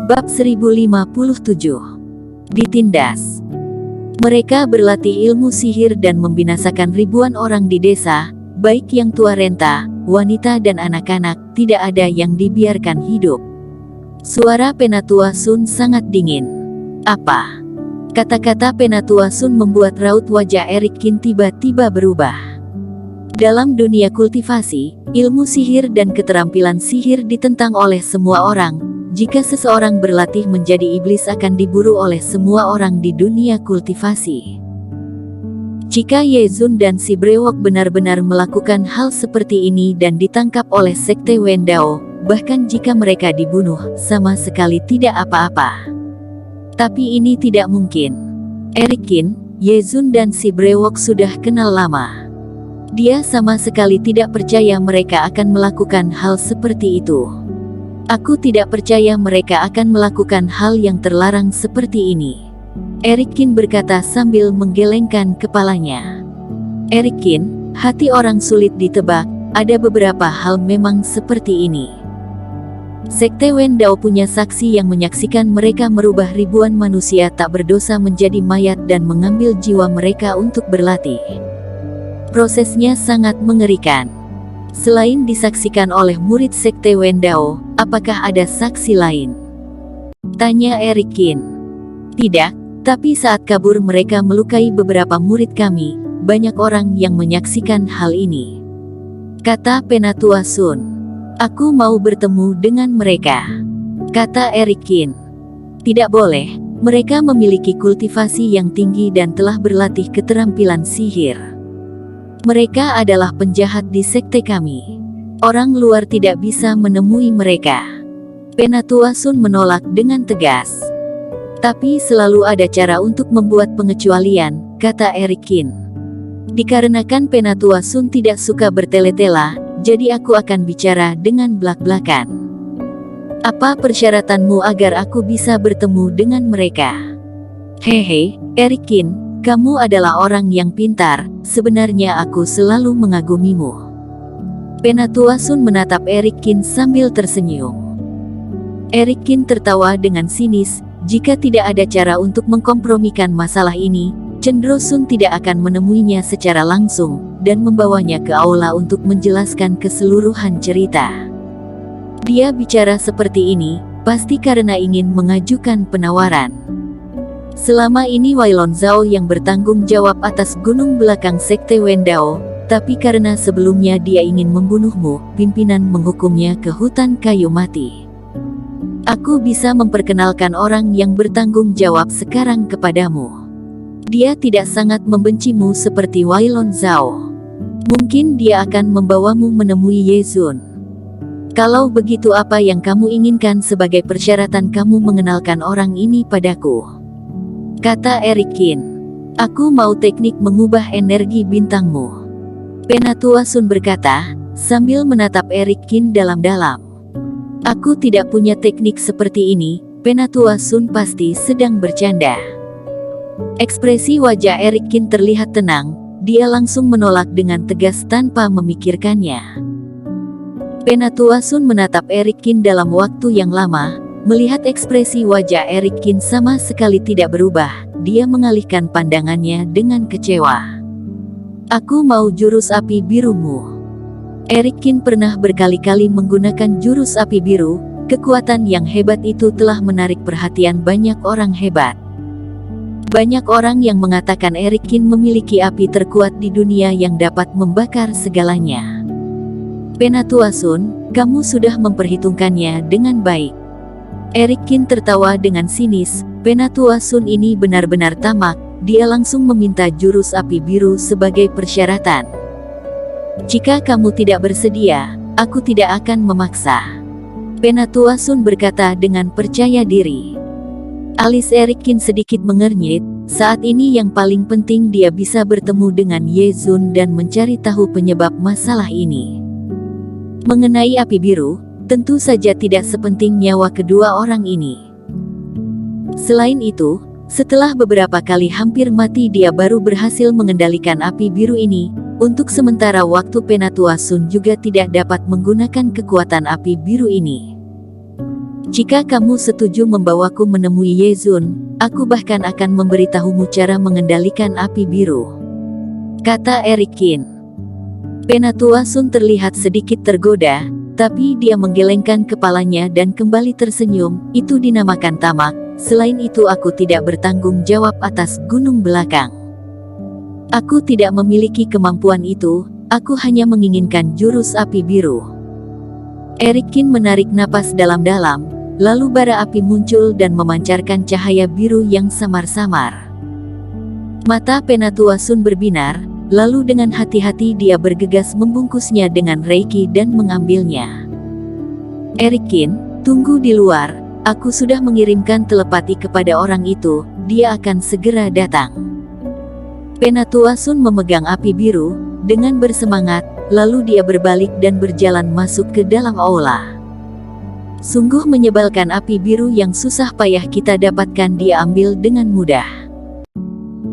Bab 1057. Ditindas. Mereka berlatih ilmu sihir dan membinasakan ribuan orang di desa, baik yang tua renta, wanita dan anak-anak, tidak ada yang dibiarkan hidup. Suara Penatua Sun sangat dingin. Apa? Kata-kata Penatua Sun membuat raut wajah Eric Kin tiba-tiba berubah. Dalam dunia kultivasi, ilmu sihir dan keterampilan sihir ditentang oleh semua orang. Jika seseorang berlatih menjadi iblis akan diburu oleh semua orang di dunia kultivasi. Jika Ye Zun dan si brewok benar-benar melakukan hal seperti ini dan ditangkap oleh sekte Wendao, bahkan jika mereka dibunuh, sama sekali tidak apa-apa. Tapi ini tidak mungkin. Eric Kin, Ye Zun dan si brewok sudah kenal lama. Dia sama sekali tidak percaya mereka akan melakukan hal seperti itu. Aku tidak percaya mereka akan melakukan hal yang terlarang seperti ini. Eric Kin berkata sambil menggelengkan kepalanya. Eric Kin, hati orang sulit ditebak, ada beberapa hal memang seperti ini. Sekte Wendao punya saksi yang menyaksikan mereka merubah ribuan manusia tak berdosa menjadi mayat dan mengambil jiwa mereka untuk berlatih. Prosesnya sangat mengerikan. Selain disaksikan oleh murid sekte Wendao, apakah ada saksi lain? Tanya Eric Kin. Tidak, tapi saat kabur mereka melukai beberapa murid kami, banyak orang yang menyaksikan hal ini. Kata Penatua Sun. Aku mau bertemu dengan mereka. Kata Eric Kin. Tidak boleh, mereka memiliki kultivasi yang tinggi dan telah berlatih keterampilan sihir. Mereka adalah penjahat di sekte kami. Orang luar tidak bisa menemui mereka. Penatua Sun menolak dengan tegas. Tapi selalu ada cara untuk membuat pengecualian, kata Eric Kin. Dikarenakan Penatua Sun tidak suka bertele-tela, jadi aku akan bicara dengan belak-belakan. Apa persyaratanmu agar aku bisa bertemu dengan mereka? Hehe, Eric Kin. Kamu adalah orang yang pintar, sebenarnya aku selalu mengagumimu. Penatua Sun menatap Eric Kin sambil tersenyum. Eric Kin tertawa dengan sinis, jika tidak ada cara untuk mengkompromikan masalah ini, Cendro Sun tidak akan menemuinya secara langsung, dan membawanya ke aula untuk menjelaskan keseluruhan cerita. Dia bicara seperti ini, pasti karena ingin mengajukan penawaran. Selama ini Wailon Zhao yang bertanggung jawab atas gunung belakang sekte Wendao, tapi karena sebelumnya dia ingin membunuhmu, pimpinan menghukumnya ke hutan kayu mati. Aku bisa memperkenalkan orang yang bertanggung jawab sekarang kepadamu. Dia tidak sangat membencimu seperti Wailon Zhao. Mungkin dia akan membawamu menemui Ye Zun. Kalau begitu apa yang kamu inginkan sebagai persyaratan kamu mengenalkan orang ini padaku? Kata Eric Kin. Aku mau teknik mengubah energi bintangmu. Penatua Sun berkata, sambil menatap Eric Kin dalam-dalam. Aku tidak punya teknik seperti ini, Penatua Sun pasti sedang bercanda. Ekspresi wajah Eric Kin terlihat tenang, dia langsung menolak dengan tegas tanpa memikirkannya. Penatua Sun menatap Eric Kin dalam waktu yang lama. Melihat ekspresi wajah Eric Kin sama sekali tidak berubah, dia mengalihkan pandangannya dengan kecewa. Aku mau jurus api birumu. Eric Kin pernah berkali-kali menggunakan jurus api biru, kekuatan yang hebat itu telah menarik perhatian banyak orang hebat. Banyak orang yang mengatakan Eric Kin memiliki api terkuat di dunia yang dapat membakar segalanya. Penatua Sun, kamu sudah memperhitungkannya dengan baik. Eric Kin tertawa dengan sinis, Penatua Sun ini benar-benar tamak, dia langsung meminta jurus api biru sebagai persyaratan. Jika kamu tidak bersedia, aku tidak akan memaksa. Penatua Sun berkata dengan percaya diri. Alis Eric Kin sedikit mengernyit, saat ini yang paling penting dia bisa bertemu dengan Ye Zun dan mencari tahu penyebab masalah ini. Mengenai api biru, tentu saja tidak sepenting nyawa kedua orang ini. Selain itu, setelah beberapa kali hampir mati dia baru berhasil mengendalikan api biru ini. Untuk sementara waktu Penatua Sun juga tidak dapat menggunakan kekuatan api biru ini. Jika kamu setuju membawaku menemui Yezun, aku bahkan akan memberitahumu cara mengendalikan api biru," kata Erikin. Penatua Sun terlihat sedikit tergoda, tapi dia menggelengkan kepalanya dan kembali tersenyum. "Itu dinamakan tamak. Selain itu aku tidak bertanggung jawab atas gunung belakang. Aku tidak memiliki kemampuan itu, aku hanya menginginkan jurus api biru." Erikin menarik napas dalam-dalam, lalu bara api muncul dan memancarkan cahaya biru yang samar-samar. Mata Penatua Sun berbinar, lalu dengan hati-hati dia bergegas membungkusnya dengan reiki dan mengambilnya. "Erikin, tunggu di luar, aku sudah mengirimkan telepati kepada orang itu, dia akan segera datang." Penatua Sun memegang api biru, dengan bersemangat, lalu dia berbalik dan berjalan masuk ke dalam aula. Sungguh menyebalkan, api biru yang susah payah kita dapatkan dia ambil dengan mudah.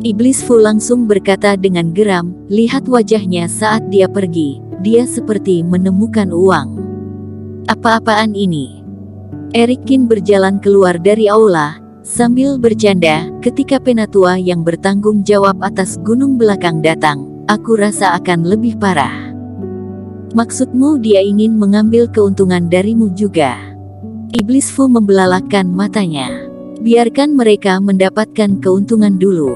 Iblis Fu langsung berkata dengan geram, lihat wajahnya saat dia pergi, dia seperti menemukan uang. "Apa-apaan ini?" Erikin berjalan keluar dari aula, sambil bercanda, ketika Penatua yang bertanggung jawab atas gunung belakang datang, aku rasa akan lebih parah. "Maksudmu dia ingin mengambil keuntungan darimu juga?" Iblis Fu membelalakkan matanya. "Biarkan mereka mendapatkan keuntungan dulu."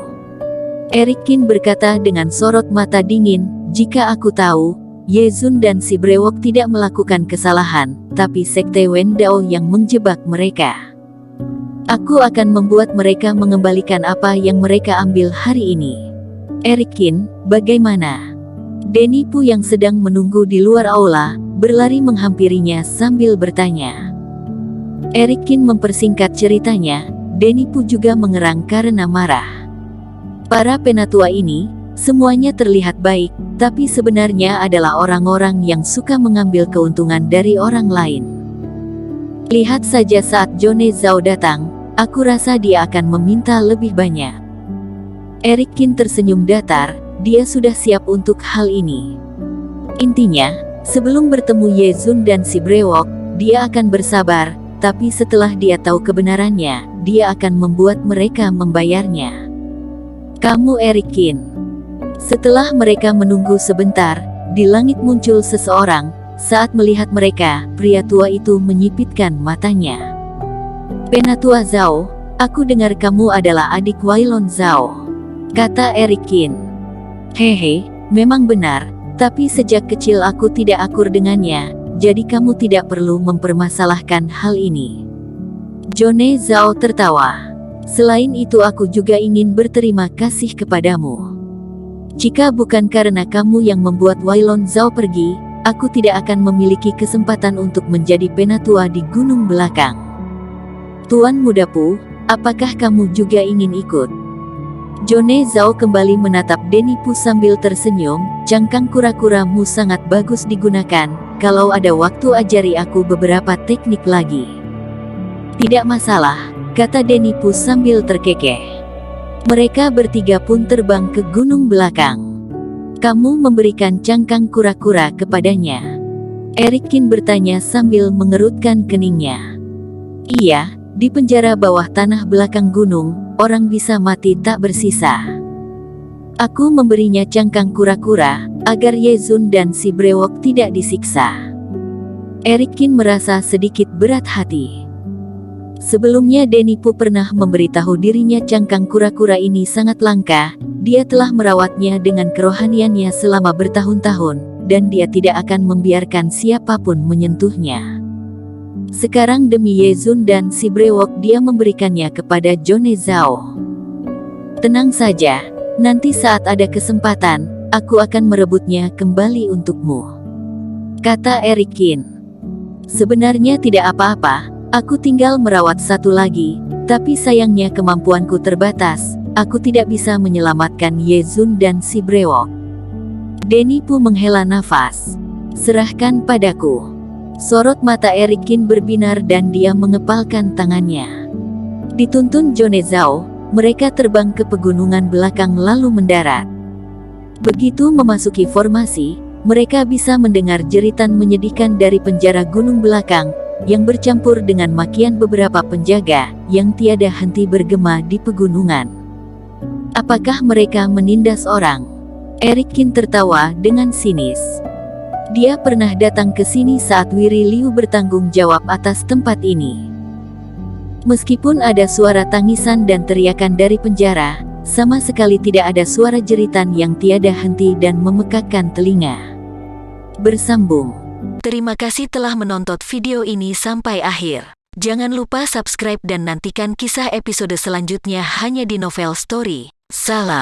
Erikin berkata dengan sorot mata dingin, "Jika aku tahu, Yezun dan si brewok tidak melakukan kesalahan, tapi Sekte Wendao yang menjebak mereka. Aku akan membuat mereka mengembalikan apa yang mereka ambil hari ini." "Erikin, bagaimana?" Denny Pu yang sedang menunggu di luar aula, berlari menghampirinya sambil bertanya. Erikin mempersingkat ceritanya, Denny Pu juga mengerang karena marah. Para penatua ini, semuanya terlihat baik, tapi sebenarnya adalah orang-orang yang suka mengambil keuntungan dari orang lain. Lihat saja saat Jone Zhao datang, aku rasa dia akan meminta lebih banyak. Erikin tersenyum datar, dia sudah siap untuk hal ini. Intinya, sebelum bertemu Yezun dan si brewok, dia akan bersabar, tapi setelah dia tahu kebenarannya, dia akan membuat mereka membayarnya. "Kamu Erikin." Setelah mereka menunggu sebentar, di langit muncul seseorang. Saat melihat mereka, pria tua itu menyipitkan matanya. "Penatua Zhao, aku dengar kamu adalah adik Wailon Zhao," kata Erikin. "Hehe, memang benar, tapi sejak kecil aku tidak akur dengannya, jadi kamu tidak perlu mempermasalahkan hal ini." Jone Zhao tertawa. "Selain itu aku juga ingin berterima kasih kepadamu. Jika bukan karena kamu yang membuat Wailon Zhao pergi, aku tidak akan memiliki kesempatan untuk menjadi penatua di gunung belakang." "Tuan Muda Pu, apakah kamu juga ingin ikut?" Jone Zhao kembali menatap Denny Pu sambil tersenyum, "Cangkang kura-kuramu sangat bagus digunakan, kalau ada waktu ajari aku beberapa teknik lagi." "Tidak masalah," kata Denny Pu sambil terkekeh. Mereka bertiga pun terbang ke gunung belakang. "Kamu memberikan cangkang kura-kura kepadanya?" Erikin bertanya sambil mengerutkan keningnya. "Iya, di penjara bawah tanah belakang gunung, orang bisa mati tak bersisa. Aku memberinya cangkang kura-kura, agar Yezun dan si brewok tidak disiksa." Erikin merasa sedikit berat hati. Sebelumnya Denny Pu pernah memberitahu dirinya cangkang kura-kura ini sangat langka, dia telah merawatnya dengan kerohaniannya selama bertahun-tahun, dan dia tidak akan membiarkan siapapun menyentuhnya. Sekarang demi Yezun dan si brewok dia memberikannya kepada Jone Zhao. "Tenang saja, nanti saat ada kesempatan, aku akan merebutnya kembali untukmu," kata Erikin. "Sebenarnya tidak apa-apa. Aku tinggal merawat satu lagi, tapi sayangnya kemampuanku terbatas, aku tidak bisa menyelamatkan Yezun dan si brewok." Denny Pu menghela nafas. "Serahkan padaku." Sorot mata Erikin berbinar dan dia mengepalkan tangannya. Dituntun Jone Zhao, mereka terbang ke pegunungan belakang lalu mendarat. Begitu memasuki formasi, mereka bisa mendengar jeritan menyedihkan dari penjara gunung belakang. yang bercampur dengan makian beberapa penjaga yang tiada henti bergema di pegunungan. Apakah mereka menindas orang? Eric Kin tertawa dengan sinis. Dia pernah datang ke sini saat Wiri Liu bertanggung jawab atas tempat ini. Meskipun ada suara tangisan dan teriakan dari penjara, sama sekali tidak ada suara jeritan yang tiada henti dan memekakkan telinga. Bersambung. Terima kasih telah menonton video ini sampai akhir. Jangan lupa subscribe dan nantikan kisah episode selanjutnya hanya di Novel Story. Salam.